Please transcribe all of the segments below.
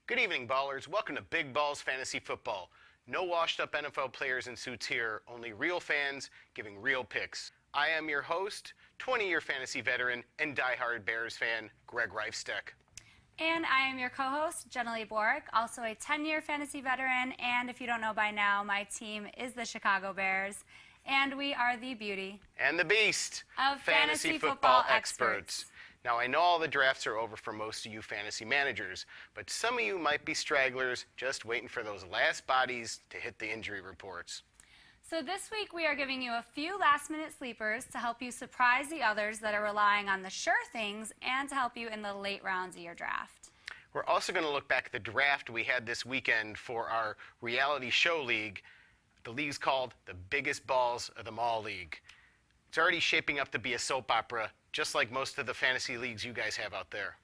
Good evening, ballers. Welcome to Big Balls Fantasy Football. No washed-up NFL players in suits here, only real fans giving real picks. I am your host, 20-year fantasy veteran and diehard Bears fan, Greg Reifsteck. And I am your co-host, Jenilee Borek, also a 10-year fantasy veteran, and if you don't know by now, my team is the Chicago Bears, and we are the beauty and the beast of fantasy football experts. Now, I know all the drafts are over for most of you fantasy managers, but some of you might be stragglers just waiting for those last bodies to hit the injury reports. So this week we are giving you a few last-minute sleepers to help you surprise the others that are relying on the sure things and to help you in the late rounds of your draft. We're also going to look back at the draft we had this weekend for our reality show league. The league's called the Biggest Balls of Them All League. It's already shaping up to be a soap opera, just like most of the fantasy leagues you guys have out there.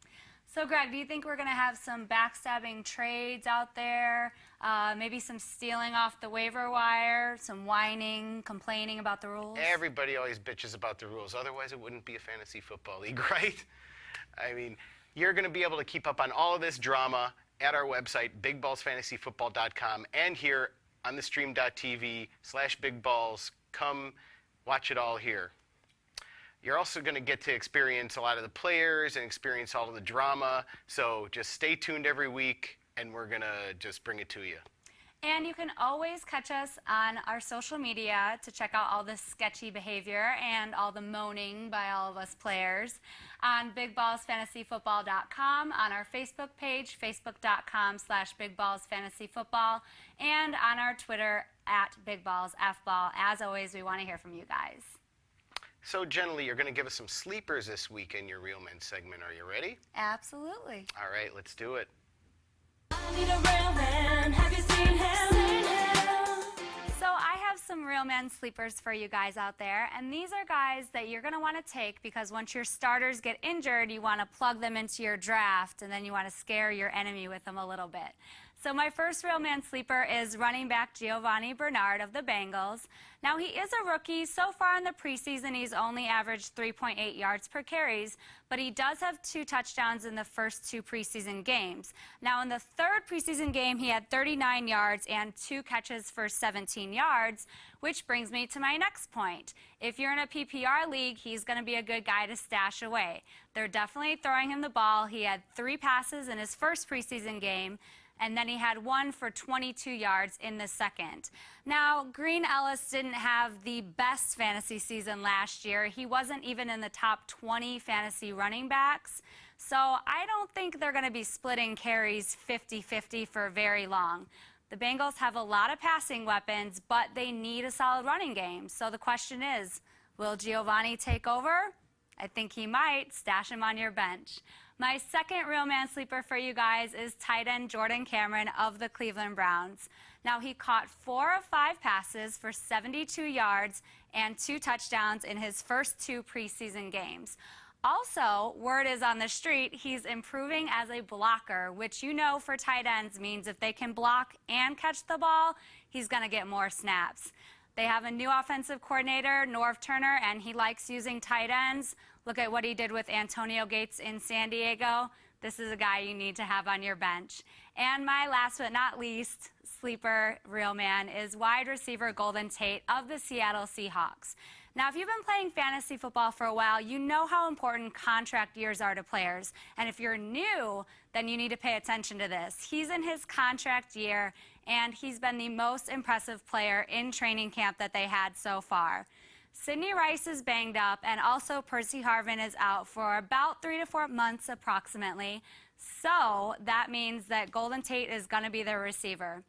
So, Greg, do you think we're going to have some backstabbing trades out there, maybe some stealing off the waiver wire, some whining, complaining about the rules? Everybody always bitches about the rules. Otherwise, it wouldn't be a fantasy football league, right? I mean, you're going to be able to keep up on all of this drama at our website, bigballsfantasyfootball.com, and here on the stream.tv/bigballs. Come watch it all here. You're also going to get to experience a lot of the players and experience all of the drama. So just stay tuned every week, and we're going to just bring it to you. And you can always catch us on our social media to check out all the sketchy behavior and all the moaning by all of us players on bigballsfantasyfootball.com, on our Facebook page, facebook.com/bigballsfantasyfootball, and on our Twitter @bigballsfball. As always, we want to hear from you guys. So, Jenilee, you're going to give us some sleepers this week in your Real Men segment. Are you ready? Absolutely. All right, let's do it. I need a real man. Have you seen him? So I have some real men sleepers for you guys out there, and these are guys that you're going to want to take because once your starters get injured, you want to plug them into your draft, and then you want to scare your enemy with them a little bit. So my first real man sleeper is running back Giovanni Bernard of the Bengals. Now, he is a rookie. So far in the preseason, he's only averaged 3.8 yards per carries, but he does have 2 touchdowns in the first 2 preseason games. Now, in the 3rd preseason game, he had 39 yards and 2 catches for 17 yards, which brings me to my next point. If you're in a PPR league, he's going to be a good guy to stash away. They're definitely throwing him the ball. He had 3 passes in his first preseason game, and then he had 1 for 22 yards in the second. Now, Green Ellis didn't have the best fantasy season last year. He wasn't even in the top 20 fantasy running backs. So I don't think they're going to be splitting carries 50-50 for very long. The Bengals have a lot of passing weapons, but they need a solid running game. So the question is, will Giovanni take over? I think he might. Stash him on your bench. My second real man sleeper for you guys is tight end Jordan Cameron of the Cleveland Browns. Now, he caught 4 of 5 passes for 72 yards and 2 touchdowns in his first 2 preseason games. Also, word is on the street, he's improving as a blocker, which you know for tight ends means if they can block and catch the ball, he's going to get more snaps. They have a new offensive coordinator, Norv Turner, and he likes using tight ends. Look at what he did with Antonio Gates in San Diego. This is a guy you need to have on your bench. And my last but not least sleeper real man is wide receiver Golden Tate of the Seattle Seahawks. Now, if you've been playing fantasy football for a while, you know how important contract years are to players. And if you're new, then you need to pay attention to this. He's in his contract year, and he's been the most impressive player in training camp that they had so far. Sidney Rice is banged up, and also Percy Harvin is out for about 3 to 4 months approximately. So that means that Golden Tate is going to be their receiver.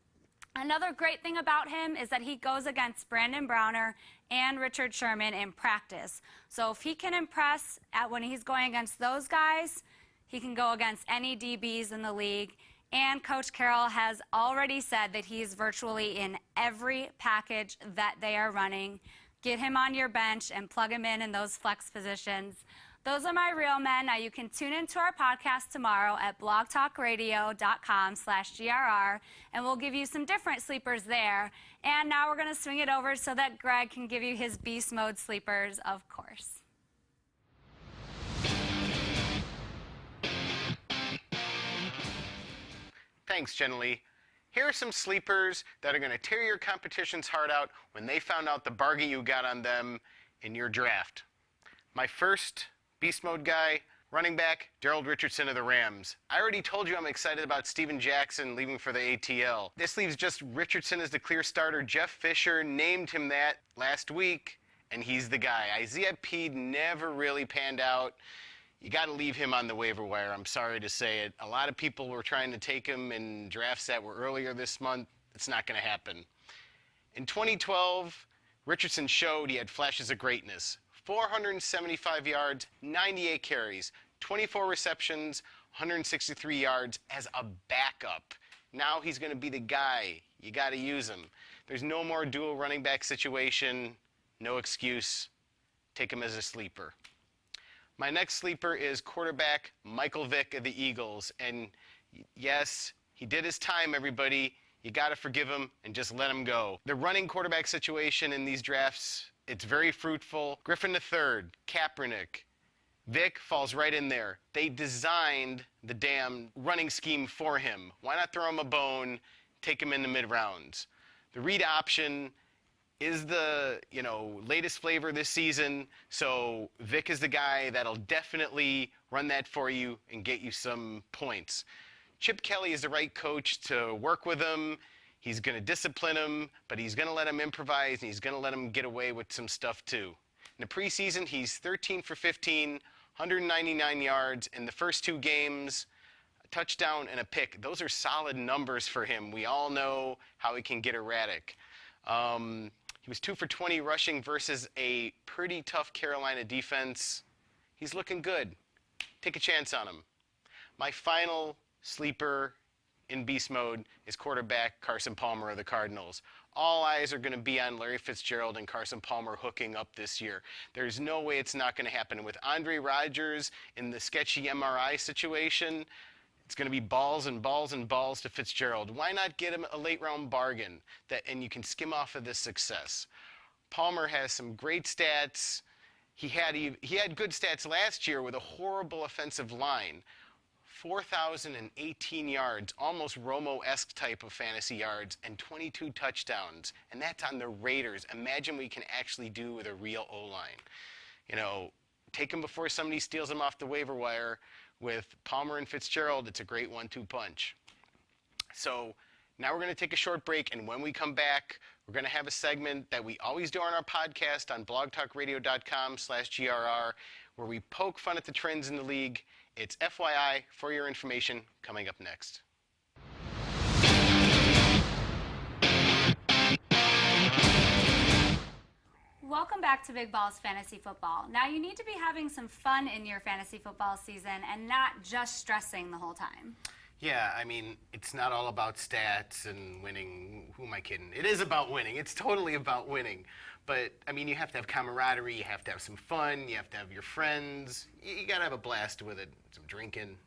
Another great thing about him is that he goes against Brandon Browner and Richard Sherman in practice. So if he can impress when he's going against those guys, he can go against any DBs in the league. And Coach Carroll has already said that he's virtually in every package that they are running. Get him on your bench and plug him in those flex positions. Those are my real men. Now, you can tune into our podcast tomorrow at blogtalkradio.com/GRR, and we'll give you some different sleepers there. And now we're going to swing it over so that Greg can give you his beast mode sleepers, of course. Thanks, Jenilee. Here are some sleepers that are going to tear your competition's heart out when they found out the bargain you got on them in your draft. My first beast mode guy, running back, Gerald Richardson of the Rams. I already told you I'm excited about Steven Jackson leaving for the ATL. This leaves just Richardson as the clear starter. Jeff Fisher named him that last week, and he's the guy. Isaiah Peed never really panned out. You got to leave him on the waiver wire, I'm sorry to say it. A lot of people were trying to take him in drafts that were earlier this month. It's not going to happen. In 2012, Richardson showed he had flashes of greatness. 475 yards, 98 carries, 24 receptions, 163 yards as a backup. Now he's going to be the guy. You got to use him. There's no more dual running back situation. No excuse. Take him as a sleeper. My next sleeper is quarterback Michael Vick of the Eagles. And yes, he did his time, everybody. You got to forgive him and just let him go. The running quarterback situation in these drafts, it's very fruitful. Griffin III, Kaepernick, Vick falls right in there. They designed the damn running scheme for him. Why not throw him a bone, take him in the mid-rounds? The read option is the, latest flavor this season, so Vick is the guy that'll definitely run that for you and get you some points. Chip Kelly is the right coach to work with him. He's going to discipline him, but he's going to let him improvise, and he's going to let him get away with some stuff too. In the preseason, he's 13 for 15, 199 yards. In the first two games, a touchdown and a pick. Those are solid numbers for him. We all know how he can get erratic. He was 2 for 20 rushing versus a pretty tough Carolina defense. He's looking good. Take a chance on him. My final sleeper in beast mode is quarterback Carson Palmer of the Cardinals. All eyes are going to be on Larry Fitzgerald and Carson Palmer hooking up this year. There's no way it's not going to happen. With Andre Rodgers in the sketchy MRI situation, it's going to be balls and balls and balls to Fitzgerald. Why not get him a late-round bargain and you can skim off of this success? Palmer has some great stats. He had good stats last year with a horrible offensive line. 4,018 yards, almost Romo-esque type of fantasy yards, and 22 touchdowns. And that's on the Raiders. Imagine what we can actually do with a real O-line. Take him before somebody steals him off the waiver wire. With Palmer and Fitzgerald, it's a great 1-2 punch. So now we're going to take a short break, and when we come back, we're going to have a segment that we always do on our podcast on blogtalkradio.com/GRR, where we poke fun at the trends in the league. It's FYI, for your information, coming up next. Welcome back to Big Balls Fantasy Football. Now you need to be having some fun in your fantasy football season and not just stressing the whole time. Yeah, it's not all about stats and winning. Who am I kidding? It is about winning. It's totally about winning. But, you have to have camaraderie. You have to have some fun. You have to have your friends. You got to have a blast with it. Some drinking,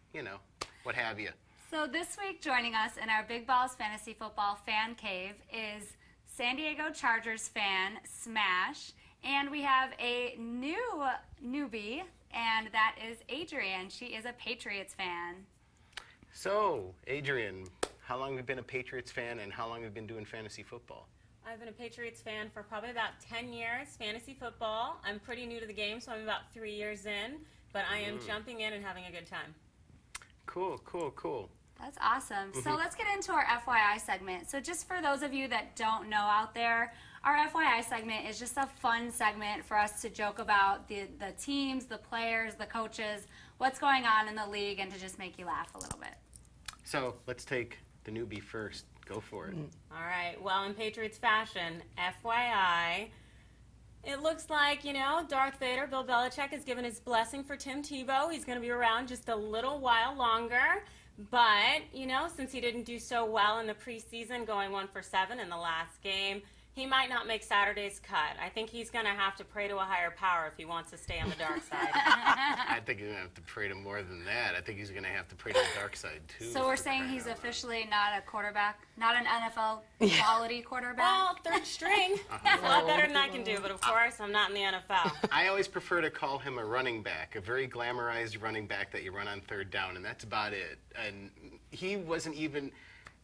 what have you. So this week joining us in our Big Balls Fantasy Football fan cave is San Diego Chargers fan, Smash. And we have a newbie, and that is Adrian. She is a Patriots fan. So, Adrian, how long have you been a Patriots fan, and how long have you been doing fantasy football? I've been a Patriots fan for probably about 10 years, fantasy football. I'm pretty new to the game, so I'm about 3 years in, but I am jumping in and having a good time. Cool. That's awesome. So let's get into our FYI segment. So just for those of you that don't know out there, our FYI segment is just a fun segment for us to joke about the teams, the players, the coaches, what's going on in the league, and to just make you laugh a little bit. So let's take the newbie first. Go for it. All right. Well, in Patriots fashion, FYI, it looks like, Darth Vader Bill Belichick has given his blessing for Tim Tebow. He's going to be around just a little while longer. But, since he didn't do so well in the preseason, going 1 for 7 in the last game, he might not make Saturday's cut. I think he's going to have to pray to a higher power if he wants to stay on the dark side. I think he's going to have to pray to more than that. I think he's going to have to pray to the dark side, too. So we're saying he's officially not a quarterback, not an NFL quality quarterback? Well, third string. That's a lot better than I can do, but of course, I'm not in the NFL. I always prefer to call him a running back, a very glamorized running back that you run on third down, and that's about it. And he wasn't even...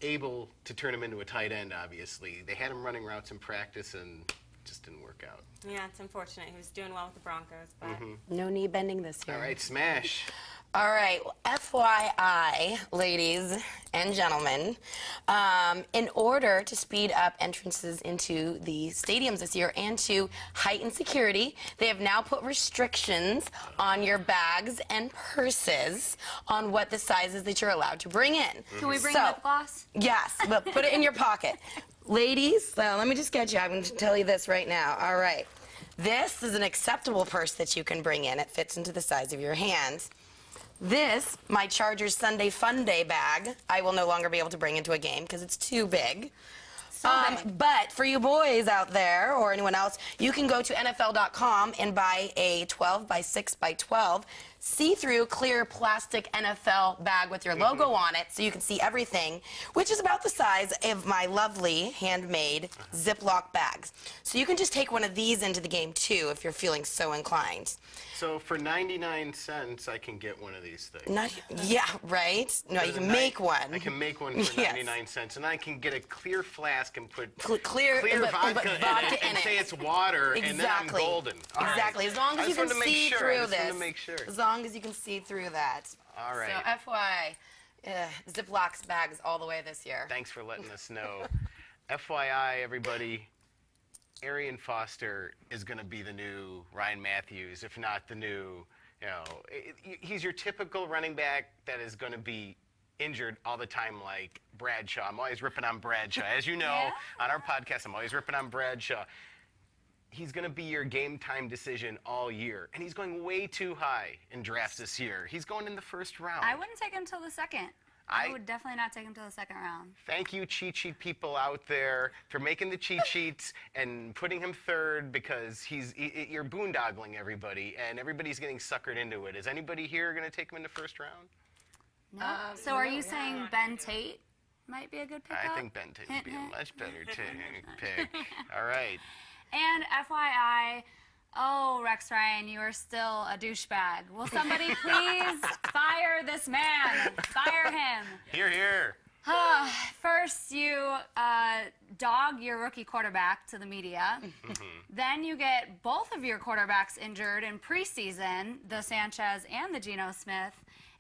able to turn him into a tight end, obviously. They had him running routes in practice and it just didn't work out. Yeah, it's unfortunate. He was doing well with the Broncos, but No knee bending this year. All right, Smash. All right, well, FYI, ladies and gentlemen, in order to speed up entrances into the stadiums this year and to heighten security, they have now put restrictions on your bags and purses on what the sizes that you're allowed to bring in. Can we bring So- lip gloss? Yes, but put it in your pocket. Ladies, let me just get you. I'm going to tell you this right now. All right. This is an acceptable purse that you can bring in. It fits into the size of your hands. This, my Chargers Sunday Fun Day bag, I will no longer be able to bring into a game because it's too big. But for you boys out there or anyone else, you can go to NFL.com and buy a 12 by 6 by 12 see-through clear plastic NFL bag with your logo on it so you can see everything, which is about the size of my lovely handmade Ziploc bags. So you can just take one of these into the game too if you're feeling so inclined. So for 99 cents, I can get one of these things. Yeah, right? No, you can make one. I can make one for 99 cents, and I can get a clear flask and put clear vodka, vodka in in it and say it's water, and then I'm golden. All Exactly. right. As long as you can see through this. To make sure. As long as you can see through that. All right. So FYI, Ziploc bags all the way this year. Thanks for letting us know. FYI, everybody, Arian Foster is going to be the new Ryan Matthews, if not the new, he's your typical running back that is going to be injured all the time like Bradshaw. I'm always ripping on Bradshaw. As you know, on our podcast, I'm always ripping on Bradshaw. He's going to be your game time decision all year. And he's going way too high in drafts this year. He's going in the first round. I wouldn't take him till the second. I would definitely not take him till the second round. Thank you, cheat sheet people out there, for making the cheat sheets and putting him third because you're boondoggling everybody, and everybody's getting suckered into it. Is anybody here going to take him in the first round? No. So are you saying Ben Tate might be a good pickup? I think Ben Tate would be a much better pick. All right. And FYI, oh, Rex Ryan, you are still a douchebag. Will somebody please fire this man? Fire him. Hear, hear. First, you dog your rookie quarterback to the media. Then you get both of your quarterbacks injured in preseason, the Sanchez and the Geno Smith.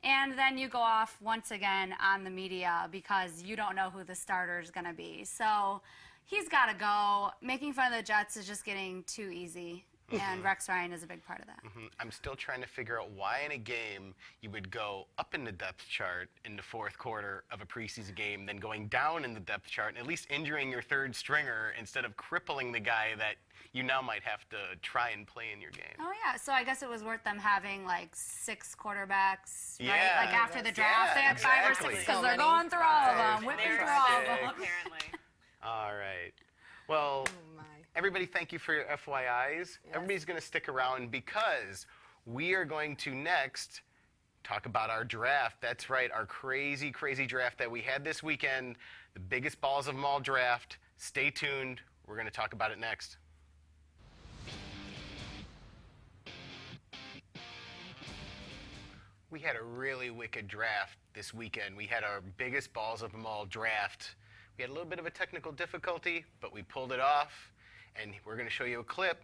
And then you go off once again on the media because you don't know who the starter is going to be. So he's got to go. Making fun of the Jets is just getting too easy. And Rex Ryan is a big part of that. I'm still trying to figure out why in a game you would go up in the depth chart in the fourth quarter of a preseason game, then going down in the depth chart and at least injuring your third stringer instead of crippling the guy that you now might have to try and play in your game. Oh, yeah. So I guess it was worth them having, like, 6 quarterbacks, right? Yeah. Like, after the draft, they had 5 or 6 because they're going through all of them, whipping through all of them. apparently. All right. Well, everybody, thank you for your FYIs. Everybody's going to stick around because we are going to next talk about our draft. That's right, our crazy, crazy draft that we had this weekend, the biggest balls of them all draft. Stay tuned. We're going to talk about it next. We had a really wicked draft this weekend. We had our biggest balls of them all draft. We had a little bit of a technical difficulty, but we pulled it off, and we're going to show you a clip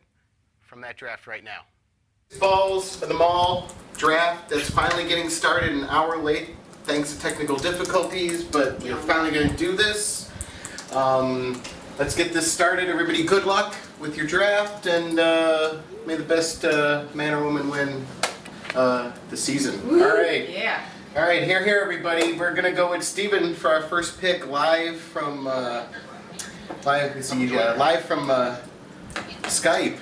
from that draft right now. Balls of them all draft that's finally getting started an hour late thanks to technical difficulties, but we're finally going to do this. Let's get this started. Everybody, good luck with your draft, and may the best man or woman win the season. Woo. All right. Yeah. All right, here, everybody. We're gonna go with Steven for our first pick, live from Skype.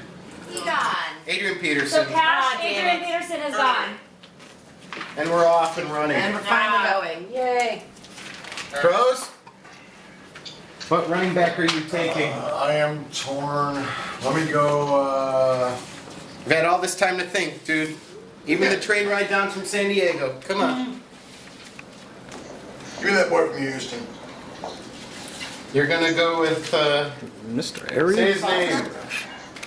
He's gone. Adrian Peterson. So Cash, Adrian Peterson is gone. And we're off and running. And we're finally going. Yay. Pros? What running back are you taking? I am torn. Let me go. We've had all this time to think, dude. Even the train ride down from San Diego. Come on. Give me that boy from Houston. You're gonna go with Mr. Arian. say his name.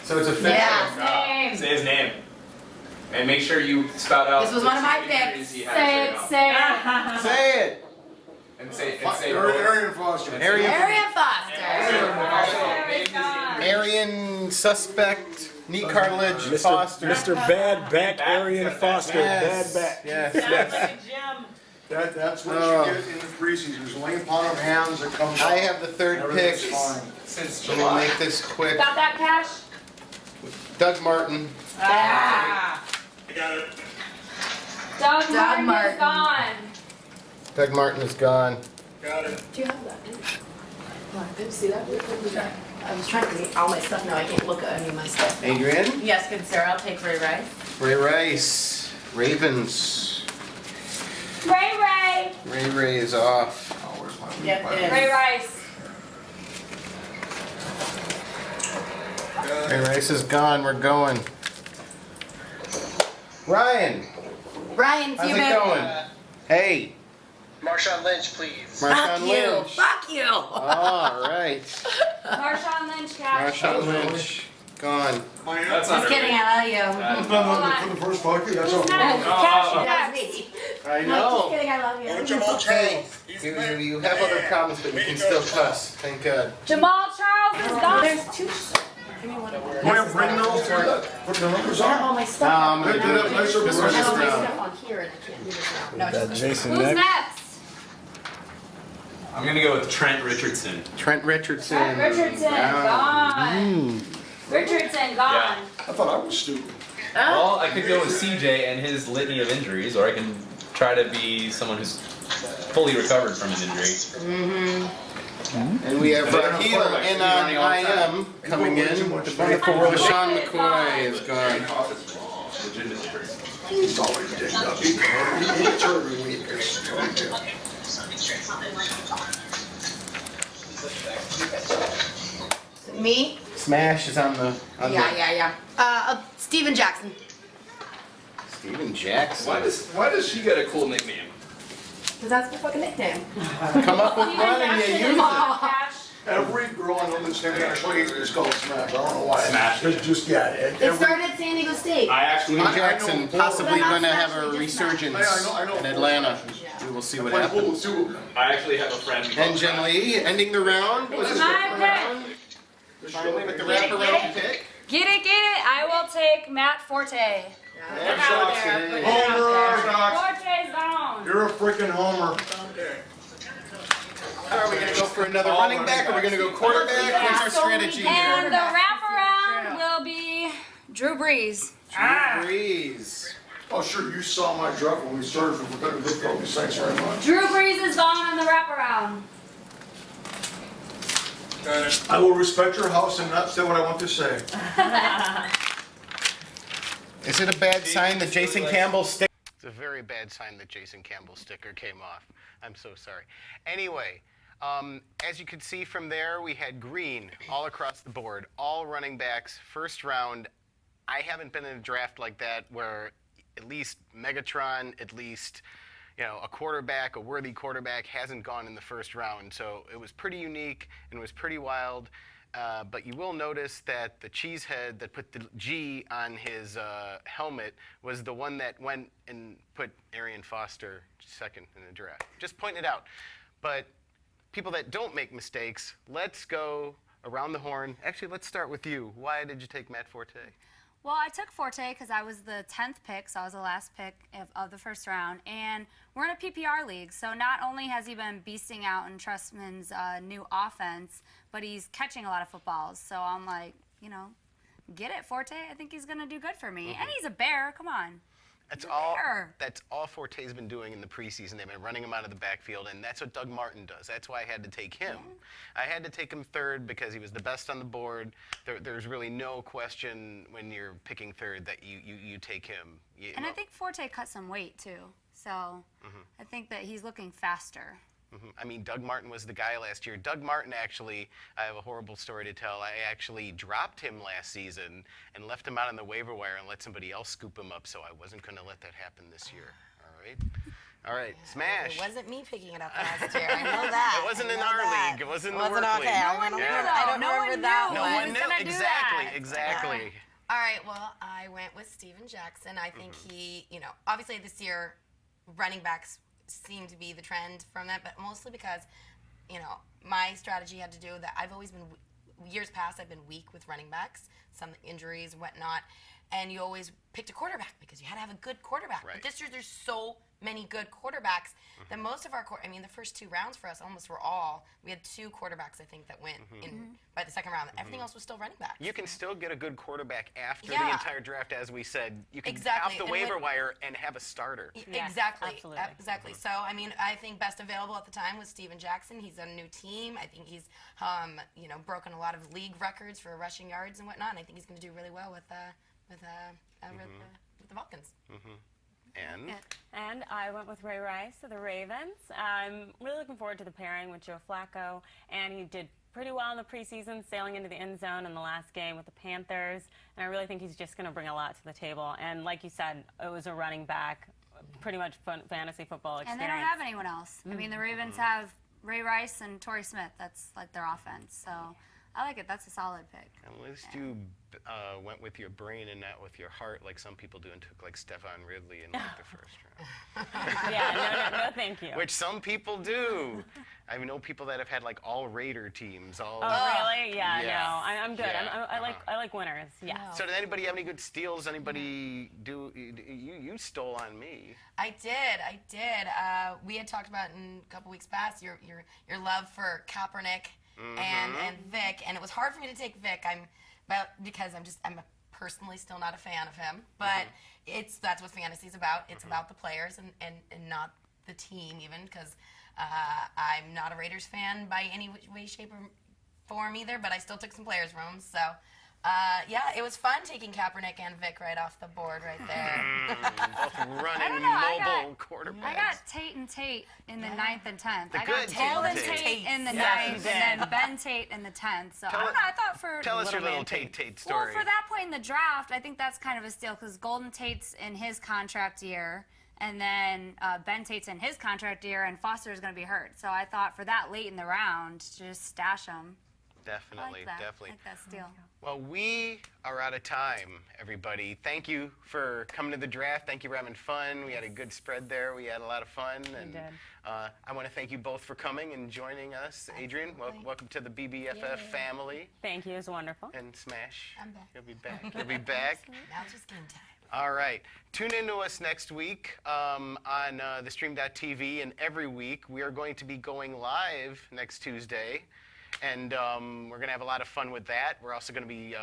So it's official. Yeah. Say his name. And make sure you spout out. This was one of my picks. Say Say it. Say it. And say Arian Foster. Arian Foster. Arian suspect, knee cartilage, Foster. Mr. Bad Back, Arian Foster, Yes. Bad Back. Yes, Sounds yes. like a gym. That's what you get in the preseason. There's laying upon of hands that comes I out. have the third pick. Everything's fine. since Let me July. make this quick. Got that, Cash? Doug Martin. Doug Martin Martin. is gone. Doug Martin is gone. Do you have that? No, I didn't see that. I was trying to see all my stuff. No, I can't look at any of my stuff. Adrian. Yes, good sir. I'll take Ray Rice. Ray Rice. Ravens. Ray. Ray is off. Oh, where's my Yep, my- it is. Ray Rice. Ray Rice is gone. We're going. Ryan. Ryan, How's you it going? Hey. Marshawn Lynch, please. Fuck Marshawn you. Lynch. Fuck you. All right. Marshawn Lynch, Cash. Marshawn Lynch. Gone. That's Just kidding, I love you. For the first pocket, that's all. Cash, That's next. me. I No, just know. kidding, I love you. Hey, you have other problems, but you can still cuss. Thank God. Jamal Charles is gone. There's two. Bring those to the, put the numbers I have on. all my stuff. I'm gonna Pick do it up it. nicer, This but one I is have all my down. stuff on here and I can't do this now. No, Got just Jason Who's next. next? I'm gonna go with Trent Richardson. Trent Richardson. Richardson, gone. Richardson, gone. I thought I was stupid. Well, I could go with CJ and his litany of injuries, or I can try to be someone who's fully recovered from an injury. And we have Raheel in on IM coming in. The wonderful LaShawn McCoy is gone. He's always dinged up. He gets hurt every week. Me? Smash is on the. Yeah. Steven Jackson. Steven Jackson. Why does she get a cool nickname? Because that's my fucking nickname. Come up with one and you use it. Cash. Every girl I know that's named Ashlee is called Smash. I don't know why. Smash. Just yeah. It started at San Diego State. Steven Jackson possibly going to have a resurgence I know. in Atlanta. We will see what happens. I actually have a friend. And Jenilee ending the round. Was It's this my the round? Finally with the wraparound pick. Get it. I will take Matt Forte. Jackson. Homer, Doc. Forte's gone. You're a freaking homer. Are we going to go for another running back or are we going to go quarterback? What's our strategy here? And the wraparound will be Drew Brees. Drew Brees. Oh, sure, you saw my draft when we started for the good focus. Thanks very much. Drew Brees is gone on the wraparound. I will respect your house and not say what I want to say. Is it a bad sign that Jason Campbell's sticker? It's a very bad sign that Jason Campbell's sticker came off. I'm so sorry. Anyway, as you can see from there, we had green all across the board, all running backs, first round. I haven't been in a draft like that where at least Megatron, at least a quarterback, a worthy quarterback, hasn't gone in the first round. So it was pretty unique and it was pretty wild. But you will notice that the cheesehead that put the G on his helmet was the one that went and put Arian Foster second in the draft. Just pointing it out. But people that don't make mistakes, let's go around the horn. Actually, let's start with you. Why did you take Matt Forte? Well, I took Forte because I was the 10th pick, so I was the last pick of the first round. And we're in a PPR league, so not only has he been beasting out in Trustman's new offense, but he's catching a lot of footballs. So I'm like, get it, Forte. I think he's going to do good for me. And he's a bear. Come on. That's all Forte's been doing in the preseason. They've been running him out of the backfield, and that's what Doug Martin does. That's why I had to take him. I had to take him third because he was the best on the board. There's really no question when you're picking third that you take him. And I think Forte cut some weight, too. So I think that he's looking faster. I mean, Doug Martin was the guy last year. Doug Martin actually, I have a horrible story to tell. I actually dropped him last season and left him out on the waiver wire and let somebody else scoop him up, so I wasn't going to let that happen this year. All right, Smash. It wasn't me picking it up last year. I know that. It wasn't I in know our that. league. It wasn't in It the wasn't work okay. league. I went one over knew, it. I though. don't No one remember that knew. No one. one knew. gonna do Exactly, that. exactly. All right, well, I went with Steven Jackson. I think he, obviously this year, running backs seemed to be the trend from that, but mostly because, you know, my strategy had to do that. I've always been, years past, I've been weak with running backs, some injuries and whatnot, and you always picked a quarterback because you had to have a good quarterback. Right. But this year, there's so many good quarterbacks that most of our, I mean, the first 2 rounds for us almost were all, we had 2 quarterbacks, I think, that went in by the second round. Everything else was still running backs. You can still get a good quarterback after the Yeah. entire draft, as we said. You can Exactly. off the And waiver when- wire and have a starter. Yes, Exactly. absolutely. Exactly. So, I mean, I think best available at the time was Steven Jackson. He's on a new team. I think he's, you know, broken a lot of league records for rushing yards and whatnot. And I think he's going to do really well with the Vulcans. And I went with Ray Rice of the Ravens. I'm really looking forward to the pairing with Joe Flacco, and he did pretty well in the preseason, sailing into the end zone in the last game with the Panthers, and I really think he's just going to bring a lot to the table. And like you said, it was a running back, pretty much fantasy football experience. And they don't have anyone else. I mean, the Ravens have Ray Rice and Torrey Smith. That's like their offense. So I like it. That's a solid pick. At least you went with your brain and not with your heart, like some people do, and took like Stephon Ridley in like the first round. Yeah, no, thank you. Which some people do. I know people that have had like all Raider teams. All. Oh, really? Yeah, Yeah. no, I'm good. Yeah. I like winners. Yeah. So did anybody have any good steals? Anybody do? You stole on me. I did. We had talked about in a couple weeks past your love for Kaepernick and Vick, and it was hard for me to take Vick. Because I'm personally still not a fan of him, but that's what fantasy's about. It's about the players and not the team even, because I'm not a Raiders fan by any way, shape, or form either, but I still took some players from them. So, yeah, it was fun taking Kaepernick and Vick right off the board right there. Both running mobile quarterbacks. I got Tate and Tate in the 9th and 10th. I good got Golden Tate. Tate in the Yes, 9th, you and then Ben Tate in the 10th. So I don't know. I thought for Tell us your little man Tate story. Well, for that point in the draft, I think that's kind of a steal because Golden Tate's in his contract year, and then Ben Tate's in his contract year, and Foster is going to be hurt. So I thought for that late in the round, to just stash him. Definitely, I like that. definitely. I like that steal. Well, we are out of time, everybody. Thank you for coming to the draft. Thank you for having fun. We had a good spread there. We had a lot of fun. And did. I want to thank you both for coming and joining us. Adrian, welcome to the BBFF family. Thank you. It was wonderful. And Smash, I'm back. you'll be back. You'll be back. Now it's just game time. All right. Tune in to us next week on the stream.tv, and every week we are going to be going live next Tuesday. And we're going to have a lot of fun with that. We're also going to be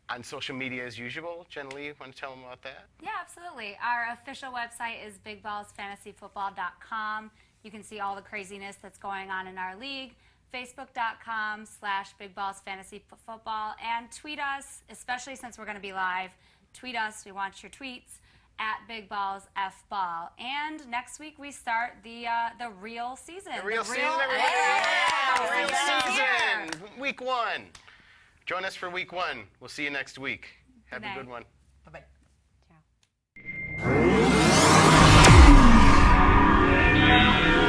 on social media as usual. Jenilee, want to tell them about that? Yeah, absolutely. Our official website is bigballsfantasyfootball.com. You can see all the craziness that's going on in our league. Facebook.com/bigballsfantasyfootball. And tweet us, especially since we're going to be live. Tweet us. We want your tweets at bigballsfball. And next week we start the real season. The real season, everybody. Yeah, The real season. season. Week 1. Join us for week 1. We'll see you next week. Have Good a night. good one. Bye-bye. Ciao.